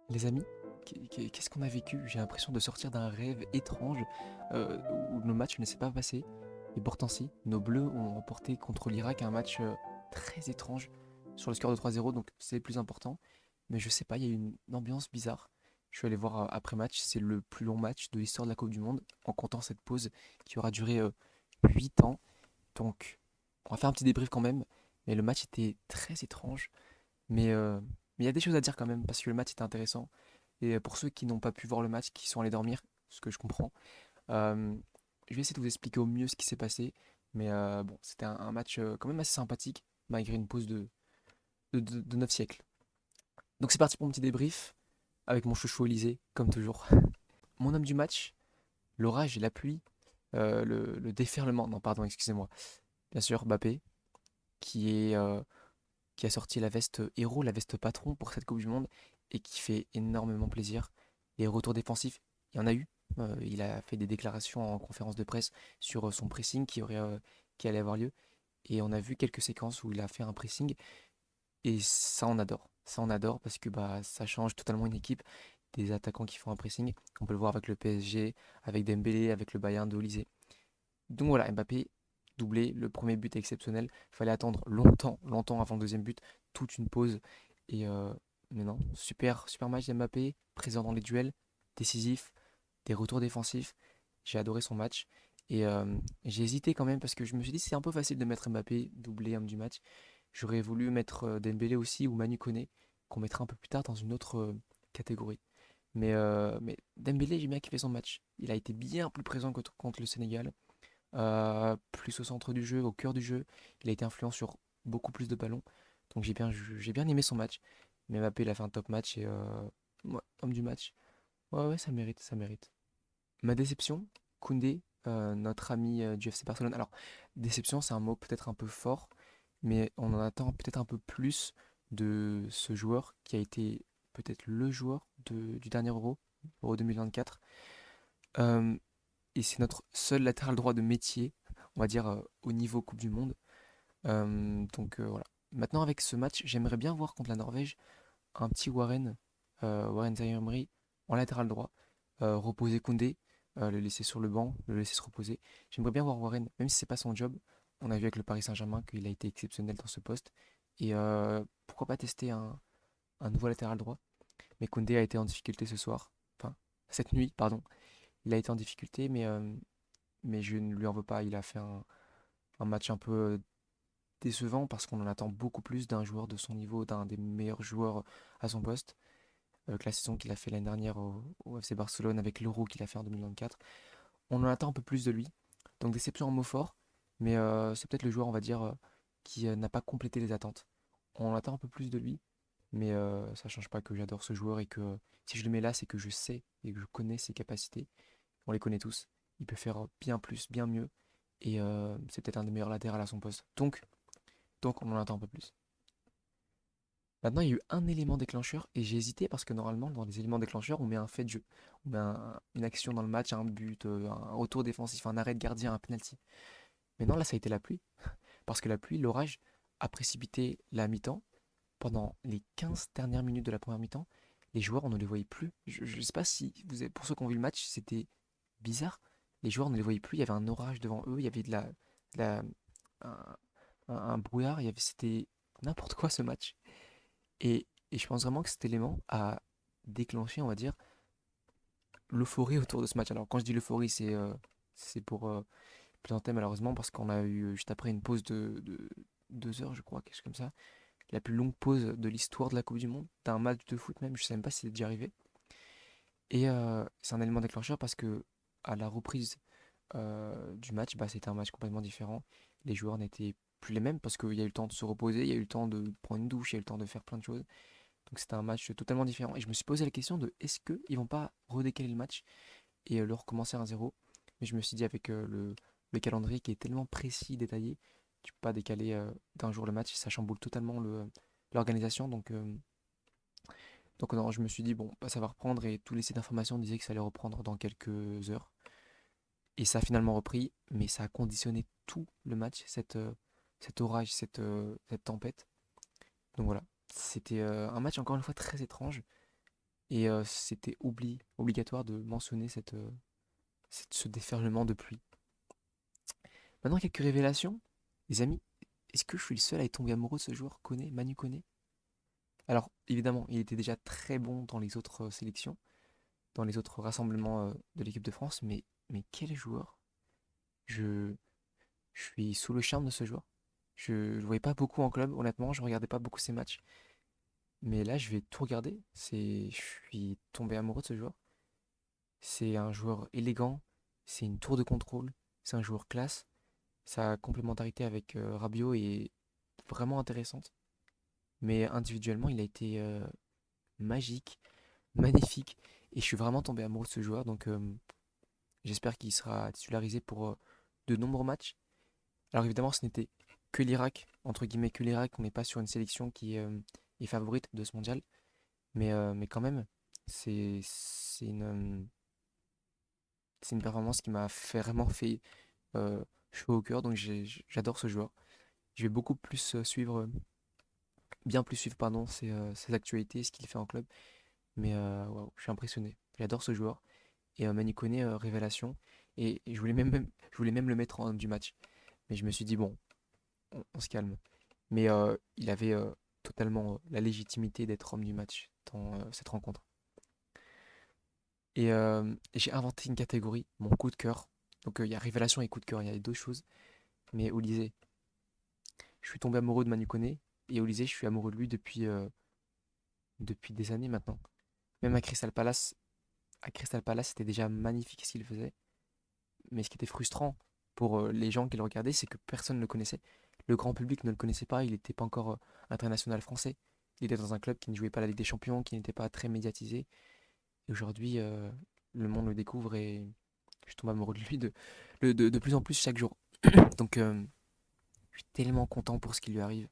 Les amis, qu'est-ce qu'on a vécu? J'ai l'impression de sortir d'un rêve étrange où le match ne s'est pas passé. Et pourtant si, nos Bleus ont remporté contre l'Irak un match très étrange sur le score de 3-0, donc c'est le plus important. Mais je sais pas, il y a eu une ambiance bizarre. Je suis allé voir après match, c'est le plus long match de l'histoire de la Coupe du Monde, en comptant cette pause qui aura duré 8 ans. Donc on va faire un petit débrief quand même, mais le match était très étrange. Mais il y a des choses à dire quand même, parce que le match était intéressant. Et pour ceux qui n'ont pas pu voir le match, qui sont allés dormir, ce que je comprends, euh, je vais essayer de vous expliquer au mieux ce qui s'est passé. Mais bon, c'était un match quand même assez sympathique, malgré une pause de 9 siècles. Donc c'est parti pour mon petit débrief, avec mon chouchou Élysée, comme toujours. Mon homme du match, l'orage et la pluie, le déferlement, non pardon, excusez-moi. Bien sûr, Mbappé, qui est, qui a sorti la veste héros, la veste patron pour cette Coupe du Monde et qui fait énormément plaisir. Les retours défensifs, il y en a eu. Il a fait des déclarations en conférence de presse sur son pressing qui allait avoir lieu. Et on a vu quelques séquences où il a fait un pressing et ça on adore. Ça on adore parce que bah, ça change totalement une équipe. Des attaquants qui font un pressing. On peut le voir avec le PSG, avec Dembélé, avec le Bayern de Olysée. Donc voilà, Mbappé, doublé, le premier but est exceptionnel. Il fallait attendre longtemps, longtemps avant le deuxième but, toute une pause. Et mais non, super match d'Mbappé, présent dans les duels, décisif, des retours défensifs. J'ai adoré son match. Et j'ai hésité quand même parce que je me suis dit c'est un peu facile de mettre Mbappé doublé homme du match. J'aurais voulu mettre Dembélé aussi ou Manu Koné, qu'on mettra un peu plus tard dans une autre catégorie. Mais Dembélé, j'ai bien kiffé son match. Il a été bien plus présent que contre le Sénégal, plus au centre du jeu, au cœur du jeu. Il a été influent sur beaucoup plus de ballons. Donc j'ai bien aimé son match. Mais Mbappé, il a fait un top match et ouais, homme du match. Ouais, ouais, ça mérite, ça mérite. Ma déception, Koundé, notre ami du FC Barcelone. Alors, déception, c'est un mot peut-être un peu fort, mais on en attend peut-être un peu plus de ce joueur qui a été peut-être le joueur du dernier Euro 2024. Euh, et c'est notre seul latéral droit de métier, on va dire au niveau Coupe du Monde. Donc voilà. Maintenant avec ce match, j'aimerais bien voir contre la Norvège un petit Warren Zaïre-Emery en latéral droit, reposer Koundé, le laisser sur le banc, le laisser se reposer. J'aimerais bien voir Warren, même si c'est pas son job. On a vu avec le Paris Saint-Germain qu'il a été exceptionnel dans ce poste. Et pourquoi pas tester un nouveau latéral droit. Mais Koundé a été en difficulté ce soir, enfin cette nuit, pardon. Il a été en difficulté, mais je ne lui en veux pas. Il a fait un match un peu décevant parce qu'on en attend beaucoup plus d'un joueur de son niveau, d'un des meilleurs joueurs à son poste. Avec la saison qu'il a fait l'année dernière au FC Barcelone, avec l'Euro qu'il a fait en 2024. On en attend un peu plus de lui. Donc déception en mots forts, mais c'est peut-être le joueur, on va dire, qui n'a pas complété les attentes. On en attend un peu plus de lui, mais ça ne change pas que j'adore ce joueur et que si je le mets là, c'est que je sais et que je connais ses capacités. On les connaît tous. Il peut faire bien plus, bien mieux. Et c'est peut-être un des meilleurs latérales à son poste. Donc on en attend un peu plus. Maintenant, il y a eu un élément déclencheur et j'ai hésité parce que normalement, dans les éléments déclencheurs, on met un fait de jeu. On met une action dans le match, un but, un retour défensif, un arrêt de gardien, un penalty. Mais non, là, ça a été la pluie. Parce que la pluie, l'orage, a précipité la mi-temps. Pendant les 15 dernières minutes de la première mi-temps, les joueurs, on ne les voyait plus. Je ne sais pas si, pour ceux qui ont vu le match, c'était bizarre. Les joueurs, on ne les voyait plus. Il y avait un orage devant eux. Il y avait de la- un, un brouillard. C'était n'importe quoi ce match. Et je pense vraiment que cet élément a déclenché, on va dire, l'euphorie autour de ce match. Alors quand je dis l'euphorie, c'est pour plaisanter malheureusement parce qu'on a eu juste après une pause de 2 heures, je crois, quelque chose comme ça. La plus longue pause de l'histoire de la Coupe du Monde, d'un match de foot même, je sais même pas si c'est déjà arrivé. Et c'est un élément déclencheur parce que à la reprise du match, bah, c'était un match complètement différent. Les joueurs n'étaient plus les mêmes parce qu'il y a eu le temps de se reposer, il y a eu le temps de prendre une douche, il y a eu le temps de faire plein de choses. Donc c'était un match totalement différent. Et je me suis posé la question de est-ce qu'ils vont pas redécaler le match et le recommencer à 1-0. Mais je me suis dit avec le calendrier qui est tellement précis, détaillé, tu peux pas décaler d'un jour le match, ça chamboule totalement l'organisation. Donc non, je me suis dit bon, bah, ça va reprendre et tous les sites d'information disaient que ça allait reprendre dans quelques heures. Et ça a finalement repris, mais ça a conditionné tout le match, cet orage, cette tempête. Donc voilà, c'était un match encore une fois très étrange. Et c'était obligatoire de mentionner ce déferlement de pluie. Maintenant, quelques révélations. Les amis, est-ce que je suis le seul à être tombé amoureux de ce joueur Koné, Manu Koné? Alors, évidemment, il était déjà très bon dans les autres sélections, dans les autres rassemblements de l'équipe de France, mais quel joueur! Je, je suis sous le charme de ce joueur. Je ne le voyais pas beaucoup en club, honnêtement, je regardais pas beaucoup ses matchs. Mais là, je vais tout regarder. Je suis tombé amoureux de ce joueur. C'est un joueur élégant, c'est une tour de contrôle, c'est un joueur classe. Sa complémentarité avec Rabiot est vraiment intéressante. Mais individuellement, il a été magique, magnifique. Et je suis vraiment tombé amoureux de ce joueur. Donc j'espère qu'il sera titularisé pour de nombreux matchs. Alors évidemment, ce n'était que l'Irak, entre guillemets que l'Irak. On n'est pas sur une sélection qui est favorite de ce mondial. Mais quand même, c'est c'est une performance qui m'a vraiment fait euh, chaud au cœur. Donc j'adore ce joueur. Je vais beaucoup plus suivre, bien plus suivre, pardon, ses actualités, ce qu'il fait en club. Mais waouh, je suis impressionné. J'adore ce joueur. Et Manu Koné, révélation. Et je voulais même le mettre en homme du match. Mais je me suis dit, bon, on se calme. Mais il avait totalement la légitimité d'être homme du match dans cette rencontre. Et j'ai inventé une catégorie, mon coup de cœur. Donc il y a révélation et coup de cœur, il y a les deux choses. Mais Olysée, je suis tombé amoureux de Manu Koné. Et Olysée, je suis amoureux de lui depuis des années maintenant. Même à Crystal Palace, c'était déjà magnifique ce qu'il faisait. Mais ce qui était frustrant pour les gens qui le regardaient, c'est que personne ne le connaissait. Le grand public ne le connaissait pas, il n'était pas encore international français. Il était dans un club qui ne jouait pas la Ligue des Champions, qui n'était pas très médiatisé. Et aujourd'hui, le monde le découvre et je tombe amoureux de lui de plus en plus chaque jour. Donc, je suis tellement content pour ce qui lui arrive.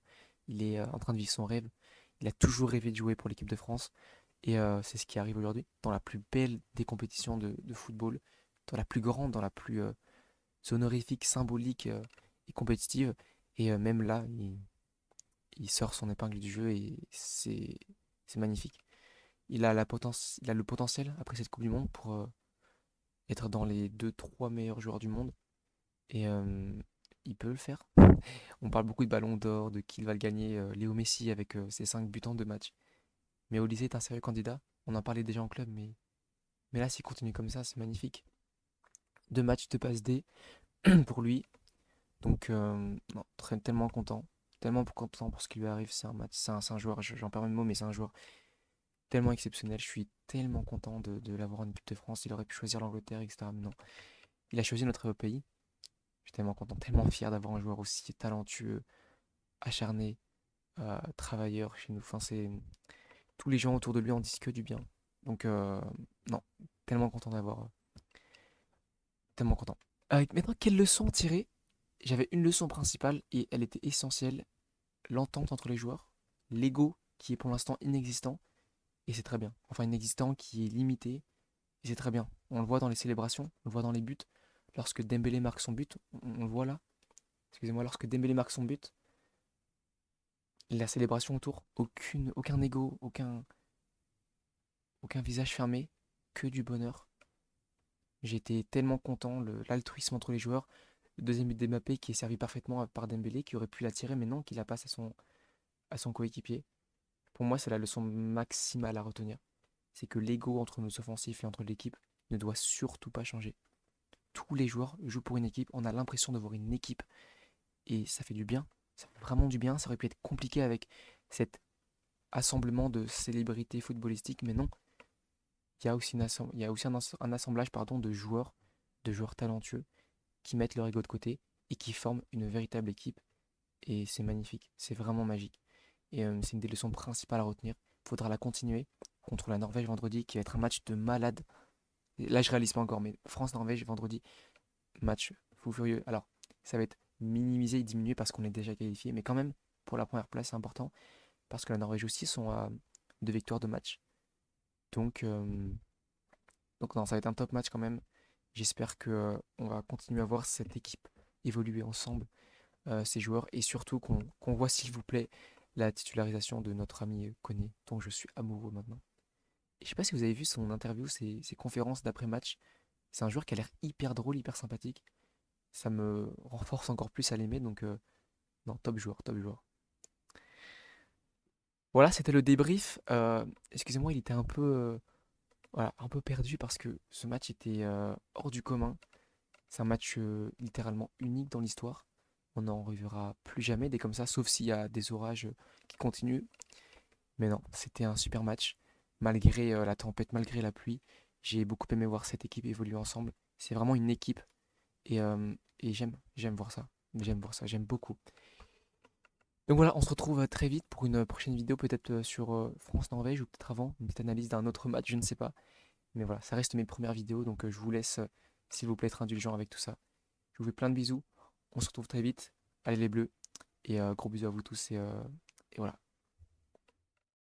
Il est en train de vivre son rêve. Il a toujours rêvé de jouer pour l'équipe de France. Et c'est ce qui arrive aujourd'hui, dans la plus belle des compétitions de football, dans la plus grande, dans la plus honorifique, symbolique et compétitive. Et même là, il sort son épingle du jeu et c'est magnifique. Il a le potentiel, après cette Coupe du Monde, pour être dans les deux trois meilleurs joueurs du monde. Et il peut le faire. On parle beaucoup de ballon d'or, de qui va le gagner, Léo Messi avec ses 5 buts en 2 matchs. Mais Olysée est un sérieux candidat. On en parlait déjà en club, mais là, s'il continue comme ça, c'est magnifique. 2 matchs, 2 passes D pour lui. Donc, non, tellement content. Tellement content pour ce qui lui arrive. C'est un match, c'est un joueur, j'en perds mes mots, mais c'est un joueur tellement exceptionnel. Je suis tellement content de l'avoir en équipe de France. Il aurait pu choisir l'Angleterre, etc. Mais non, il a choisi notre pays. Je suis tellement content, tellement fier d'avoir un joueur aussi talentueux, acharné, travailleur chez nous. Enfin, tous les gens autour de lui en disent que du bien. Donc, non, tellement content d'avoir, tellement content. Maintenant, quelle leçon tirer? J'avais une leçon principale et elle était essentielle, l'entente entre les joueurs, l'ego qui est pour l'instant inexistant, et c'est très bien. Enfin, inexistant qui est limité, et c'est très bien. On le voit dans les célébrations, on le voit dans les buts. Lorsque Dembélé marque son but, on le voit là. Excusez-moi, lorsque Dembélé marque son but, la célébration autour, aucun ego, aucun visage fermé, que du bonheur. J'étais tellement content, l'altruisme entre les joueurs. Le deuxième but d'Mbappé qui est servi parfaitement par Dembélé, qui aurait pu la tirer, mais non, qui la passe à son coéquipier. Pour moi, c'est la leçon maximale à retenir. C'est que l'ego entre nos offensifs et entre l'équipe ne doit surtout pas changer. Tous les joueurs jouent pour une équipe, on a l'impression de voir une équipe et ça fait du bien. Ça fait vraiment du bien. Ça aurait pu être compliqué avec cet assemblement de célébrités footballistiques, mais non. Il y a aussi un assemblage pardon, de joueurs talentueux qui mettent leur ego de côté et qui forment une véritable équipe. Et c'est magnifique, c'est vraiment magique. Et c'est une des leçons principales à retenir. Il faudra la continuer contre la Norvège vendredi, qui va être un match de malade. Et là, je réalise pas encore, mais France-Norvège vendredi, match fou furieux. Alors, ça va être minimisé et diminué parce qu'on est déjà qualifié, mais quand même, pour la première place, c'est important parce que la Norvège aussi sont à 2 victoires de match. Donc, non, ça va être un top match quand même. J'espère que on va continuer à voir cette équipe évoluer ensemble, ces joueurs, et surtout qu'on voit, s'il vous plaît, la titularisation de notre ami Koné, dont je suis amoureux maintenant. Et Je sais pas si vous avez vu son interview, ses conférences d'après-match. C'est un joueur qui a l'air hyper drôle, hyper sympathique. Ça me renforce encore plus à l'aimer, donc non, top joueur, top joueur. Voilà, c'était le débrief. Excusez-moi, il était un peu, voilà, un peu perdu parce que ce match était hors du commun. C'est un match littéralement unique dans l'histoire. On n'en reverra plus jamais des comme ça, sauf s'il y a des orages qui continuent. Mais non, c'était un super match. Malgré la tempête, malgré la pluie, j'ai beaucoup aimé voir cette équipe évoluer ensemble. C'est vraiment une équipe et j'aime voir ça. J'aime voir ça, j'aime beaucoup. Donc voilà, on se retrouve très vite pour une prochaine vidéo, peut-être sur France-Norvège ou peut-être avant, une petite analyse d'un autre match, je ne sais pas. Mais voilà, ça reste mes premières vidéos, donc je vous laisse, s'il vous plaît, être indulgent avec tout ça. Je vous fais plein de bisous, on se retrouve très vite. Allez les bleus, et gros bisous à vous tous, et voilà.